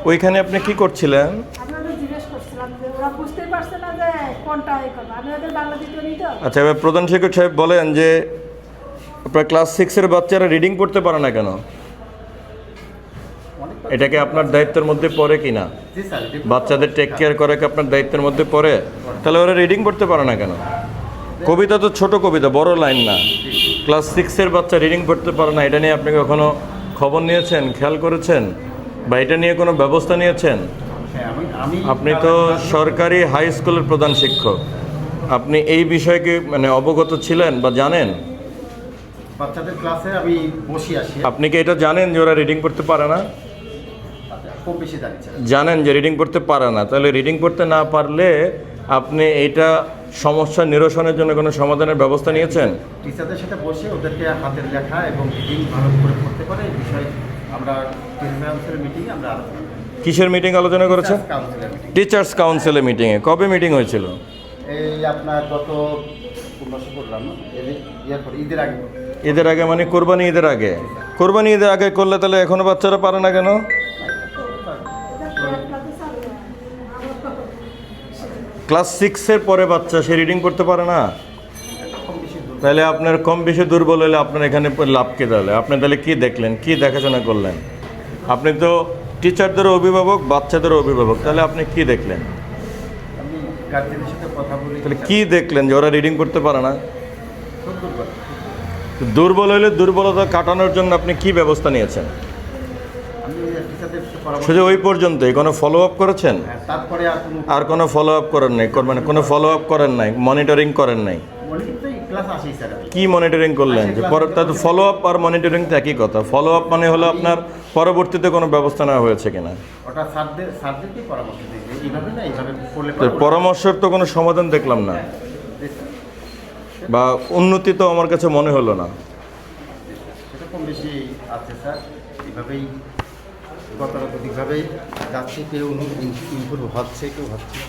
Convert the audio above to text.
ওইখানে আপনি কি করছিলেন? আচ্ছা, এবার প্রধান শিক্ষক সাহেব বলেন যে আপনার ক্লাস 6-এর বাচ্চারা রিডিং পড়তে পারে না কেন? এটা কি আপনার দায়িত্বের মধ্যে পড়ে কি না? বাচ্চাদের টেক কেয়ার করা কি আপনার দায়িত্বের মধ্যে পড়ে? তাহলে ওরা রিডিং পড়তে পারে না কেন? কবিতা তো ছোট কবিতা, বড় লাইন না। ক্লাস 6-এর বাচ্চা রিডিং পড়তে পারে না, এটা নিয়ে আপনি কখনো খবর নিয়েছেন, খেয়াল করেছেন, বা এটা নিয়ে কোনো ব্যবস্থা নিয়েছেন? আপনি তো সরকারি হাই স্কুলের প্রধান শিক্ষক, আপনি এই বিষয়কে মানে অবগত ছিলেন বা জানেন? বাচ্চাদের ক্লাসে আমি বসে আসি। আপনি কি এটা জানেন যে ওরা রিডিং পড়তে পারে না? খুব বেশি জানেন যে রিডিং পড়তে পারে না, তাহলে রিডিং পড়তে না পারলে আপনি এইটা সমস্যা নিরসনের জন্য কোনো সমাধানের ব্যবস্থা নিয়েছেন? টিচারদের সাথে বসে ওদেরকে হাতের লেখা এবং রিডিং ভালো করে পড়তে পারে এই বিষয়ে আমরা কাউন্সিলের মিটিংয়ে আমরা আলোচনা করি। কিসের মিটিং আলোচনা করেছেন? টিচার্স কাউন্সিলের মিটিংয়ে। কবে মিটিং হয়েছিল? এই আপনার গত করলাম ঈদের আগে। ঈদের আগে মানে কোরবানি ঈদের আগে? কোরবানি ঈদের আগে করলে তাহলে এখনো বাচ্চারা পারে না কেন? ক্লাস 6-এর পরে বাচ্চা সে রিডিং করতে পারে না, তাহলে আপনার কম বেশি দুর্বল হলে আপনার এখানে লাভ কি? তাহলে আপনি তাহলে কি দেখলেন, কি দেখাশোনা করলেন? আপনি তো টিচারদেরও অভিভাবক, বাচ্চাদেরও অভিভাবক, তাহলে আপনি কি দেখলেন? তাহলে কি দেখলেন যে ওরা রিডিং করতে পারে না? দুর্বল হলে দুর্বলতা কাটানোর জন্য আপনি কি ব্যবস্থা নিয়েছেন? শুধু ওই পর্যন্তই, কোনো ফলো আপ করেছেন? তারপরে আর কোনো ফলো আপ করেন নাই? মানে কোনো ফলো আপ করেন নাই, মনিটরিং করেন নাই? কি মনিটরিং করলেন? যে তাদের ফলো আপ আর মনিটরিং তো একই কথা। ফলো আপ মানে হলো আপনার পরবর্তীতে কোনো ব্যবস্থা নেওয়া হয়েছে কিনা। পরামর্শের তো কোনো সমাধান দেখলাম না, বা উন্নতি তো আমার কাছে মনে হলো না। কম বেশি আছে স্যার, এইভাবেই গতানুগতিকভাবেই যাচ্ছে, কেউ ইমপ্রুভ হচ্ছে, কেউ হচ্ছে।